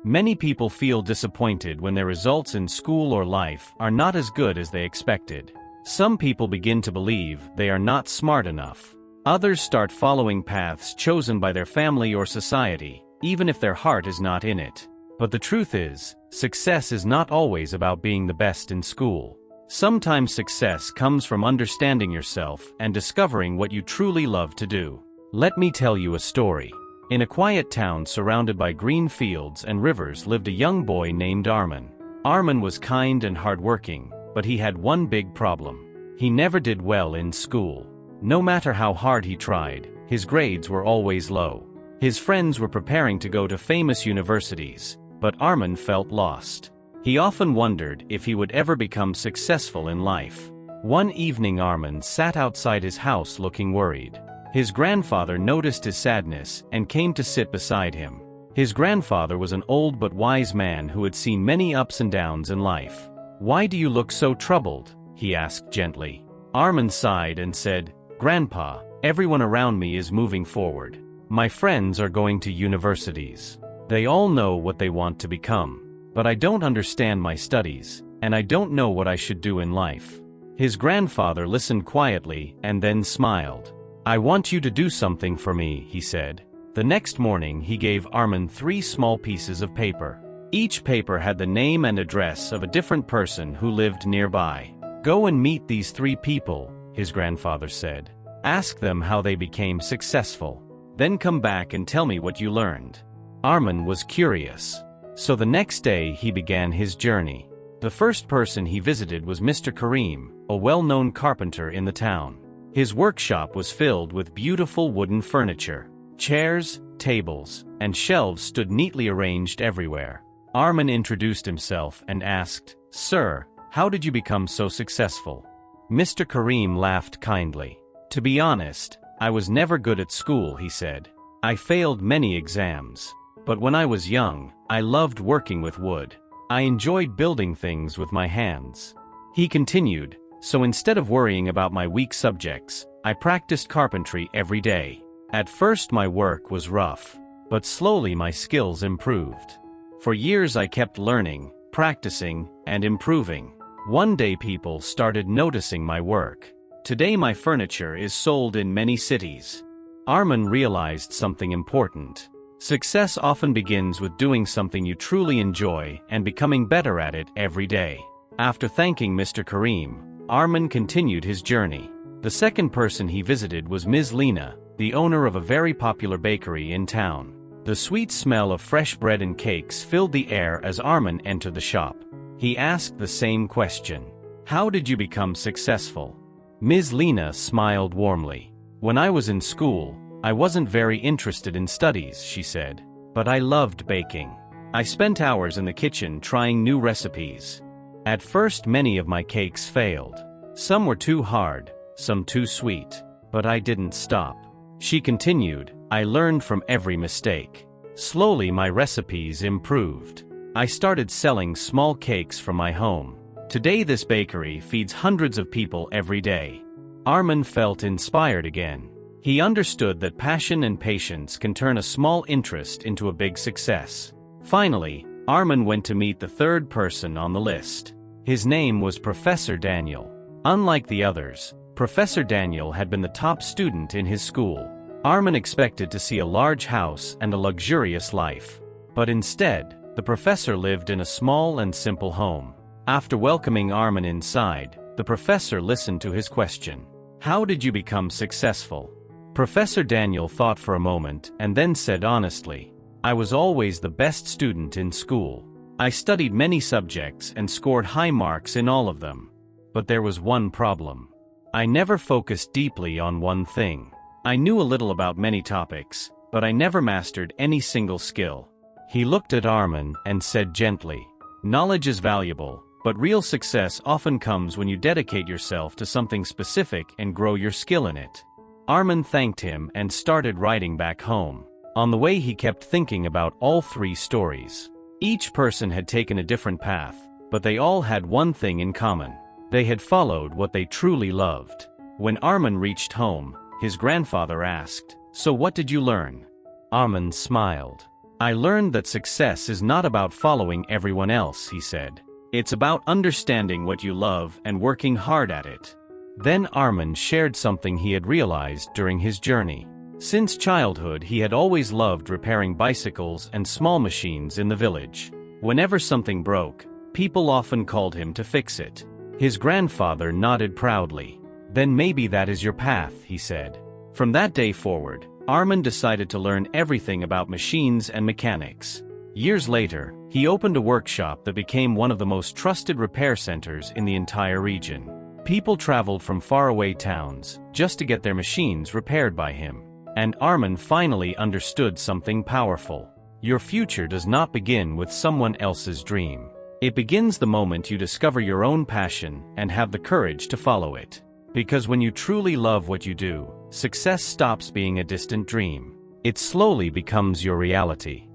Many people feel disappointed when their results in school or life are not as good as they expected. Some people begin to believe they are not smart enough. Others start following paths chosen by their family or society, even if their heart is not in it. But the truth is, success is not always about being the best in school. Sometimes success comes from understanding yourself and discovering what you truly love to do. Let me tell you a story. In a quiet town surrounded by green fields and rivers lived a young boy named Arman. Arman was kind and hardworking, but he had one big problem. He never did well in school. No matter how hard he tried, his grades were always low. His friends were preparing to go to famous universities, but Arman felt lost. He often wondered if he would ever become successful in life. One evening Arman sat outside his house looking worried. His grandfather noticed his sadness and came to sit beside him. His grandfather was an old but wise man who had seen many ups and downs in life. "Why do you look so troubled?" he asked gently. Arman sighed and said, "Grandpa, everyone around me is moving forward. My friends are going to universities. They all know what they want to become. But I don't understand my studies, and I don't know what I should do in life." His grandfather listened quietly and then smiled. "I want you to do something for me," he said. The next morning he gave Arman 3 small pieces of paper. Each paper had the name and address of a different person who lived nearby. "Go and meet these 3 people," his grandfather said. "Ask them how they became successful. Then come back and tell me what you learned." Arman was curious. So the next day he began his journey. The first person he visited was Mr. Karim, a well-known carpenter in the town. His workshop was filled with beautiful wooden furniture. Chairs, tables, and shelves stood neatly arranged everywhere. Arman introduced himself and asked, "Sir, how did you become so successful?" Mr. Karim laughed kindly. "To be honest, I was never good at school," he said. "I failed many exams. But when I was young, I loved working with wood. I enjoyed building things with my hands." He continued, "So instead of worrying about my weak subjects, I practiced carpentry every day. At first my work was rough, but slowly my skills improved. For years I kept learning, practicing, and improving. One day people started noticing my work. Today my furniture is sold in many cities." Arman realized something important. Success often begins with doing something you truly enjoy and becoming better at it every day. After thanking Mr. Karim, Arman continued his journey. The second person he visited was Ms. Lena, the owner of a very popular bakery in town. The sweet smell of fresh bread and cakes filled the air as Arman entered the shop. He asked the same question. "How did you become successful?" Ms. Lena smiled warmly. "When I was in school, I wasn't very interested in studies," she said. "But I loved baking. I spent hours in the kitchen trying new recipes. At first many of my cakes failed. Some were too hard, some too sweet. But I didn't stop." She continued, "I learned from every mistake. Slowly my recipes improved. I started selling small cakes from my home. Today this bakery feeds hundreds of people every day." Arman felt inspired again. He understood that passion and patience can turn a small interest into a big success. Finally, Arman went to meet the third person on the list. His name was Professor Daniel. Unlike the others, Professor Daniel had been the top student in his school. Arman expected to see a large house and a luxurious life. But instead, the professor lived in a small and simple home. After welcoming Arman inside, the professor listened to his question. "How did you become successful?" Professor Daniel thought for a moment and then said honestly, "I was always the best student in school. I studied many subjects and scored high marks in all of them. But there was one problem. I never focused deeply on one thing. I knew a little about many topics, but I never mastered any single skill." He looked at Arman and said gently, "Knowledge is valuable, but real success often comes when you dedicate yourself to something specific and grow your skill in it." Arman thanked him and started riding back home. On the way he kept thinking about all 3 stories. Each person had taken a different path, but they all had one thing in common. They had followed what they truly loved. When Arman reached home, his grandfather asked, "So what did you learn?" Arman smiled. I learned that success is not about following everyone else, he said. It's about understanding what you love and working hard at it. Then Arman shared something he had realized during his journey. Since childhood, he had always loved repairing bicycles and small machines in the village. Whenever something broke, people often called him to fix it. His grandfather nodded proudly. Then maybe that is your path, he said. From that day forward, Arman decided to learn everything about machines and mechanics. Years later, he opened a workshop that became one of the most trusted repair centers in the entire region. People traveled from faraway towns just to get their machines repaired by him. And Arman finally understood something powerful. Your future does not begin with someone else's dream. It begins the moment you discover your own passion and have the courage to follow it. Because when you truly love what you do, success stops being a distant dream. It slowly becomes your reality.